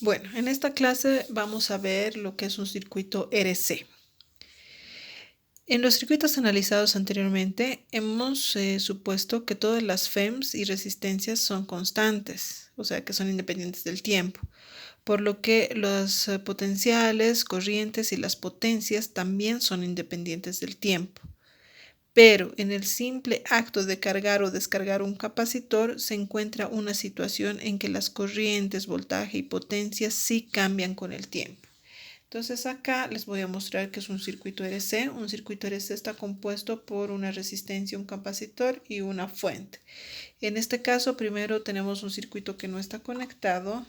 Bueno, en esta clase vamos a ver lo que es un circuito RC. En los circuitos analizados anteriormente hemos supuesto que todas las FEMs y resistencias son constantes, o sea que son independientes del tiempo, por lo que los potenciales, corrientes y las potencias también son independientes del tiempo. Pero en el simple acto de cargar o descargar un capacitor se encuentra una situación en que las corrientes, voltaje y potencia sí cambian con el tiempo. Entonces acá les voy a mostrar que es un circuito RC. Un circuito RC está compuesto por una resistencia, un capacitor y una fuente. En este caso primero tenemos un circuito que no está conectado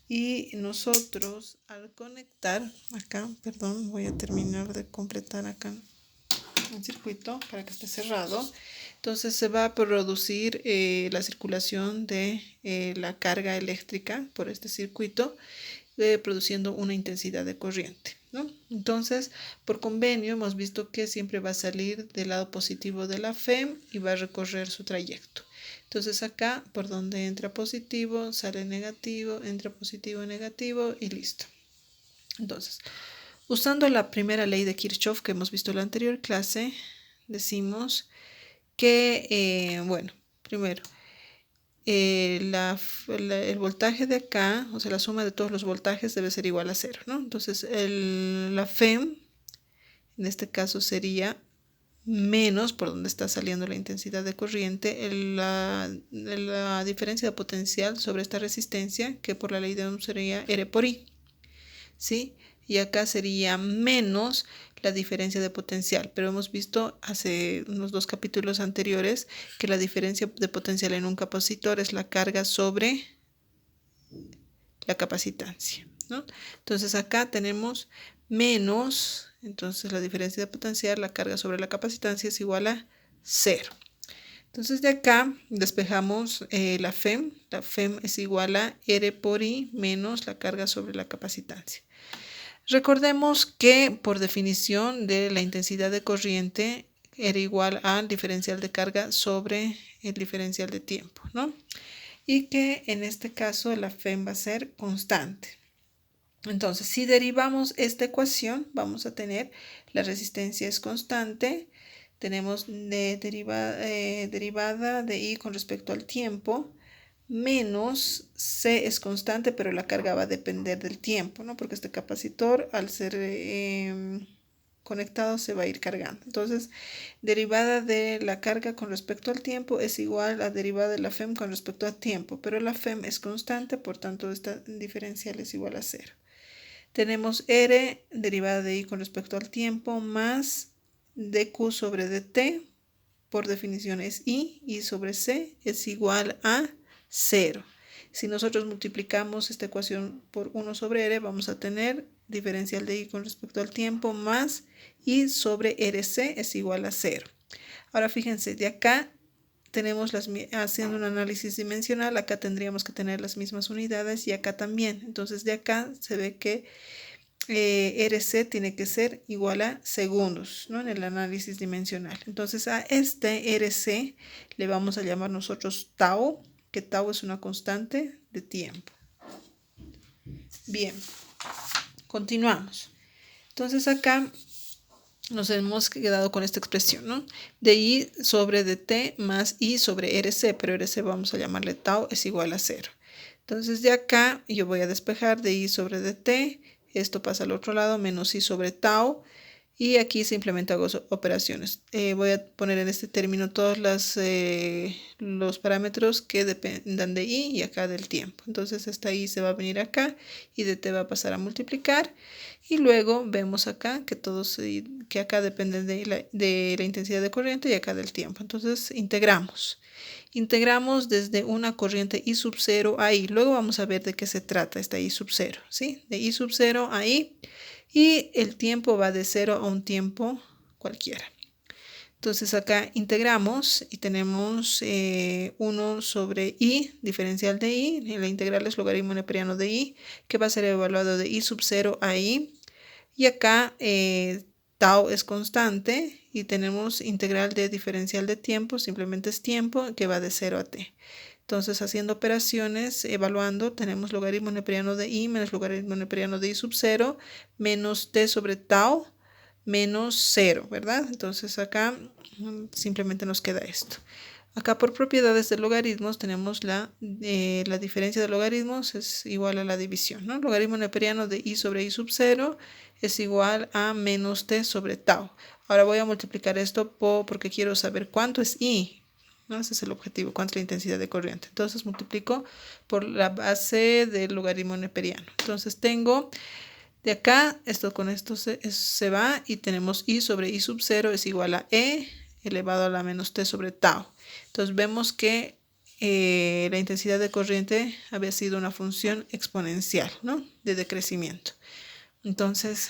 y nosotros al conectar acá, perdón, voy a terminar de completar acá un circuito para que esté cerrado. Entonces se va a producir la circulación de la carga eléctrica por este circuito, produciendo una intensidad de corriente, ¿no? Entonces, por convenio hemos visto que siempre va a salir del lado positivo de la FEM y va a recorrer su trayecto. Entonces acá, por donde entra positivo, sale negativo, entra positivo, negativo y listo. Entonces, usando la primera ley de Kirchhoff que hemos visto en la anterior clase, decimos que, bueno, primero, el voltaje de acá, o sea, la suma de todos los voltajes debe ser igual a 0, ¿no? Entonces, la FEM, en este caso, sería menos por donde está saliendo la intensidad de corriente, la diferencia de potencial sobre esta resistencia, que por la ley de Ohm sería R por I, ¿sí? Y acá sería menos la diferencia de potencial, pero hemos visto hace unos 2 capítulos anteriores que la diferencia de potencial en un capacitor es la carga sobre la capacitancia, ¿no? Entonces acá tenemos menos, entonces la diferencia de potencial, la carga sobre la capacitancia es igual a 0. Entonces de acá despejamos la FEM. La FEM es igual a R por I menos la carga sobre la capacitancia. Recordemos que por definición de la intensidad de corriente era igual al diferencial de carga sobre el diferencial de tiempo, ¿no? Y que en este caso la FEM va a ser constante. Entonces, si derivamos esta ecuación, vamos a tener la resistencia es constante, tenemos derivada de I con respecto al tiempo, menos C es constante, pero la carga va a depender del tiempo, ¿no? Porque este capacitor, al ser conectado, se va a ir cargando. Entonces, derivada de la carga con respecto al tiempo es igual a derivada de la FEM con respecto al tiempo, pero la FEM es constante, por tanto, esta diferencial es igual a 0. Tenemos R derivada de I con respecto al tiempo más dQ sobre dt, por definición es I sobre C es igual a 0. Si nosotros multiplicamos esta ecuación por 1 sobre R, vamos a tener diferencial de I con respecto al tiempo más I sobre RC es igual a 0. Ahora fíjense, de acá tenemos haciendo un análisis dimensional, acá tendríamos que tener las mismas unidades y acá también. Entonces de acá se ve que RC tiene que ser igual a segundos, ¿no? En el análisis dimensional. Entonces a este RC le vamos a llamar nosotros tau, que tau es una constante de tiempo. Bien, continuamos. Entonces acá nos hemos quedado con esta expresión, ¿no? De I sobre dt más I sobre RC, pero RC vamos a llamarle tau, es igual a 0. Entonces de acá yo voy a despejar de I sobre dt, esto pasa al otro lado, menos I sobre tau, y aquí simplemente hago operaciones. Voy a poner en este término todos los parámetros que dependan de I y acá del tiempo. Entonces esta I se va a venir acá y dt va a pasar a multiplicar. Y luego vemos acá que que acá dependen de la intensidad de corriente y acá del tiempo. Entonces integramos. Integramos desde una corriente I sub 0 a I. Luego vamos a ver de qué se trata esta I sub 0, ¿sí? De I sub 0 a I. Y el tiempo va de 0 a un tiempo cualquiera. Entonces acá integramos y tenemos 1 sobre I, diferencial de I, la integral es logaritmo neperiano de I, que va a ser evaluado de I sub 0 a I. Y acá tau es constante y tenemos integral de diferencial de tiempo, simplemente es tiempo, que va de 0 a t. Entonces, haciendo operaciones, evaluando, tenemos logaritmo neperiano de i menos logaritmo neperiano de i sub 0 menos t sobre tau menos 0, ¿verdad? Entonces acá simplemente nos queda esto. Acá por propiedades de logaritmos tenemos la diferencia de logaritmos es igual a la división, ¿no? Logaritmo neperiano de i sobre i sub 0 es igual a menos t sobre tau. Ahora voy a multiplicar esto porque quiero saber cuánto es i, ¿no? Ese es el objetivo, cuánto es la intensidad de corriente. Entonces multiplico por la base del logaritmo neperiano. Entonces tengo de acá, esto con esto se va y tenemos i sobre i sub 0 es igual a e elevado a la menos t sobre tau. Entonces vemos que la intensidad de corriente había sido una función exponencial, ¿no? De decrecimiento. Entonces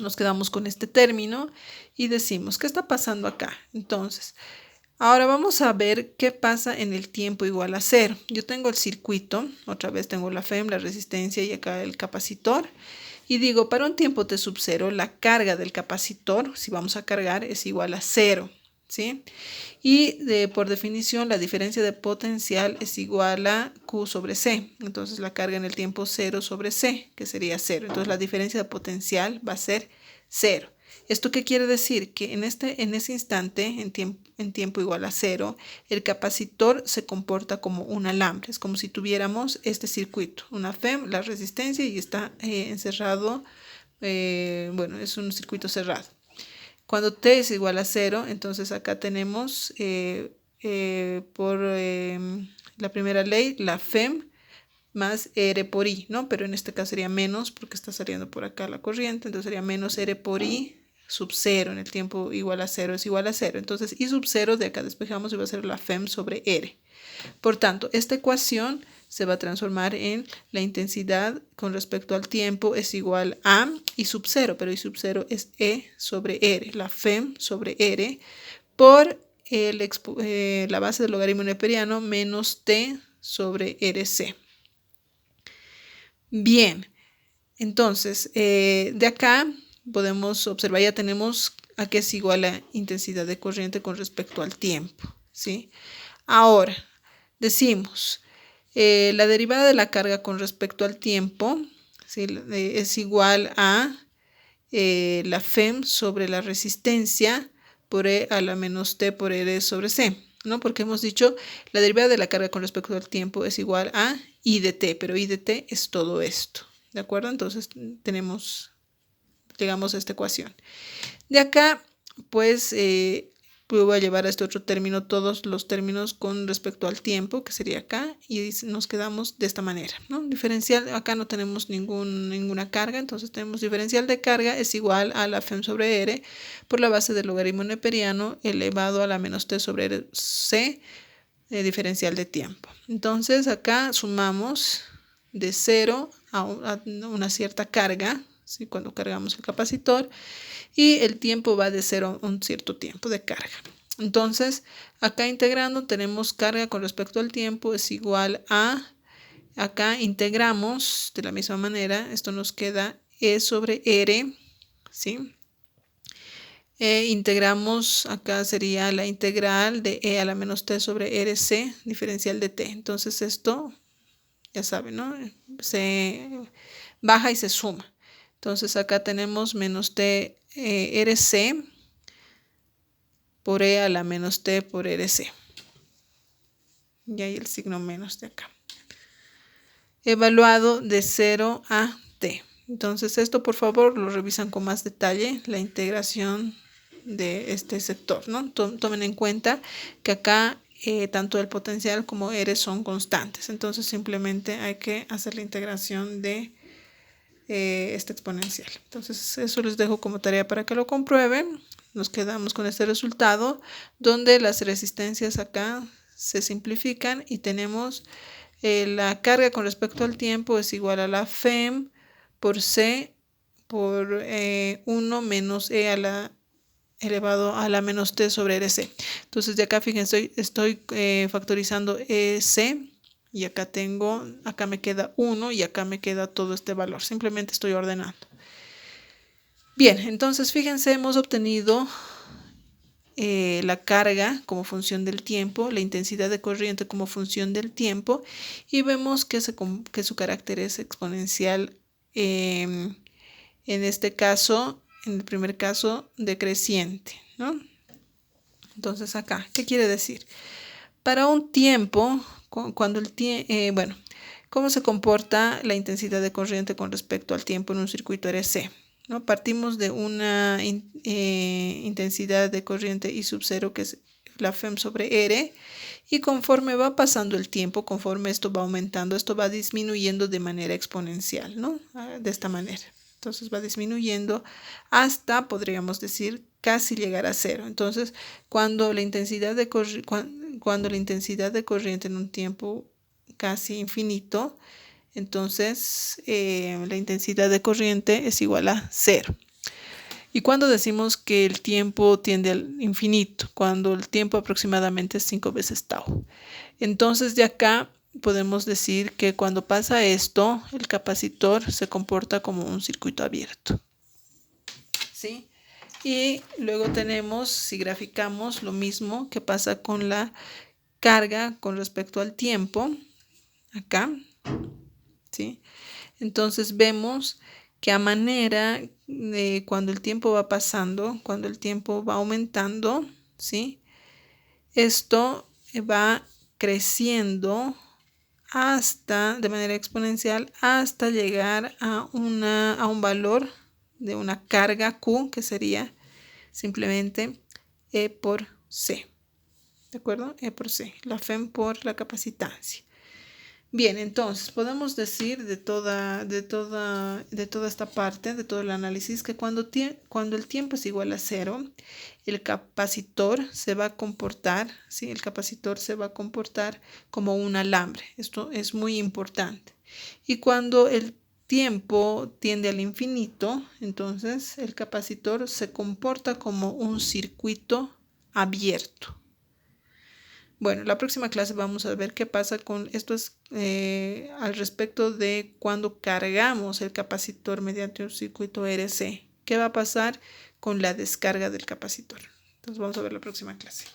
nos quedamos con este término y decimos, ¿qué está pasando acá? Entonces, ahora vamos a ver qué pasa en el tiempo igual a 0. Yo tengo el circuito, otra vez tengo la FEM, la resistencia y acá el capacitor. Y digo, para un tiempo t sub 0, la carga del capacitor, si vamos a cargar, es igual a 0, ¿sí? Y por definición, la diferencia de potencial es igual a Q sobre C. Entonces, la carga en el tiempo 0 sobre C, que sería 0. Entonces, la diferencia de potencial va a ser 0. ¿Esto qué quiere decir? Que en ese instante, en tiempo igual a 0, el capacitor se comporta como un alambre. Es como si tuviéramos este circuito, una FEM, la resistencia y está encerrado, bueno, es un circuito cerrado. Cuando t es igual a 0, entonces acá tenemos por la primera ley, la FEM más R por I, ¿no? Pero en este caso sería menos porque está saliendo por acá la corriente, entonces sería menos R por I sub 0 en el tiempo igual a 0 es igual a 0. Entonces I sub 0 de acá despejamos y va a ser la FEM sobre R. Por tanto, esta ecuación se va a transformar en la intensidad con respecto al tiempo es igual a I sub 0, pero I sub 0 es E sobre R, la FEM sobre R, por la base del logaritmo neperiano menos T sobre RC. Bien, entonces, de acá podemos observar, ya tenemos a qué es igual la intensidad de corriente con respecto al tiempo, ¿sí? Ahora, decimos, la derivada de la carga con respecto al tiempo, ¿sí? Es igual a la FEM sobre la resistencia por E a la menos T por R sobre C, ¿no? Porque hemos dicho, la derivada de la carga con respecto al tiempo es igual a I de T, pero I de T es todo esto, ¿de acuerdo? Entonces llegamos a esta ecuación. De acá, pues, voy a llevar a este otro término todos los términos con respecto al tiempo, que sería acá, y nos quedamos de esta manera, ¿no? Diferencial, acá no tenemos ninguna carga, entonces tenemos diferencial de carga es igual a la FEM sobre R por la base del logaritmo neperiano elevado a la menos T sobre R C, diferencial de tiempo. Entonces acá sumamos de 0 a una cierta carga, ¿sí? Cuando cargamos el capacitor, y el tiempo va de 0 a un cierto tiempo de carga. Entonces, acá integrando tenemos carga con respecto al tiempo es igual a, acá integramos de la misma manera, esto nos queda E sobre R, ¿sí? Integramos, acá sería la integral de E a la menos T sobre RC, diferencial de T. Entonces esto, ya saben, ¿no? Se baja y se suma. Entonces acá tenemos menos T RC por E a la menos T por RC. Y ahí el signo menos de acá. Evaluado de 0 a T. Entonces esto por favor lo revisan con más detalle, la integración de este sector, ¿no? Tomen en cuenta que acá tanto el potencial como R son constantes. Entonces simplemente hay que hacer la integración de esta exponencial. Entonces eso les dejo como tarea para que lo comprueben. Nos quedamos con este resultado donde las resistencias acá se simplifican y tenemos la carga con respecto al tiempo es igual a la FEM por C por 1 menos E a la elevado a la menos T sobre RC. Entonces de acá fíjense, estoy factorizando EC. Y acá me queda 1 y acá me queda todo este valor. Simplemente estoy ordenando. Bien, entonces fíjense, hemos obtenido la carga como función del tiempo, la intensidad de corriente como función del tiempo, y vemos que su carácter es exponencial, en este caso, en el primer caso, decreciente, ¿no? Entonces acá, ¿qué quiere decir? Para un tiempo, cuando el bueno, ¿cómo se comporta la intensidad de corriente con respecto al tiempo en un circuito RC? ¿No? Partimos de una intensidad de corriente I sub 0, que es la FEM sobre R, y conforme va pasando el tiempo, conforme esto va aumentando, esto va disminuyendo de manera exponencial, ¿no? De esta manera. Entonces va disminuyendo hasta, podríamos decir, casi llegar a cero. Entonces, cuando la intensidad de corriente en un tiempo casi infinito, entonces la intensidad de corriente es igual a cero. ¿Y cuando decimos que el tiempo tiende al infinito? Cuando el tiempo aproximadamente es 5 veces tau. Entonces de acá podemos decir que cuando pasa esto, el capacitor se comporta como un circuito abierto, ¿sí? Y luego tenemos, si graficamos, lo mismo que pasa con la carga con respecto al tiempo, acá, ¿sí? Entonces vemos que a manera de cuando el tiempo va pasando, cuando el tiempo va aumentando, ¿sí? Esto va creciendo hasta, de manera exponencial, hasta llegar a un valor de una carga Q, que sería simplemente E por C. ¿De acuerdo? E por C, la FEM por la capacitancia. Bien, entonces podemos decir de toda esta parte, de todo el análisis, que cuando el tiempo es igual a cero, el capacitor se va a comportar, ¿sí? El capacitor se va a comportar como un alambre. Esto es muy importante. Y cuando el tiempo tiende al infinito, entonces el capacitor se comporta como un circuito abierto. Bueno, la próxima clase vamos a ver qué pasa con esto al respecto de cuando cargamos el capacitor mediante un circuito RC. ¿Qué va a pasar con la descarga del capacitor? Entonces vamos a ver la próxima clase.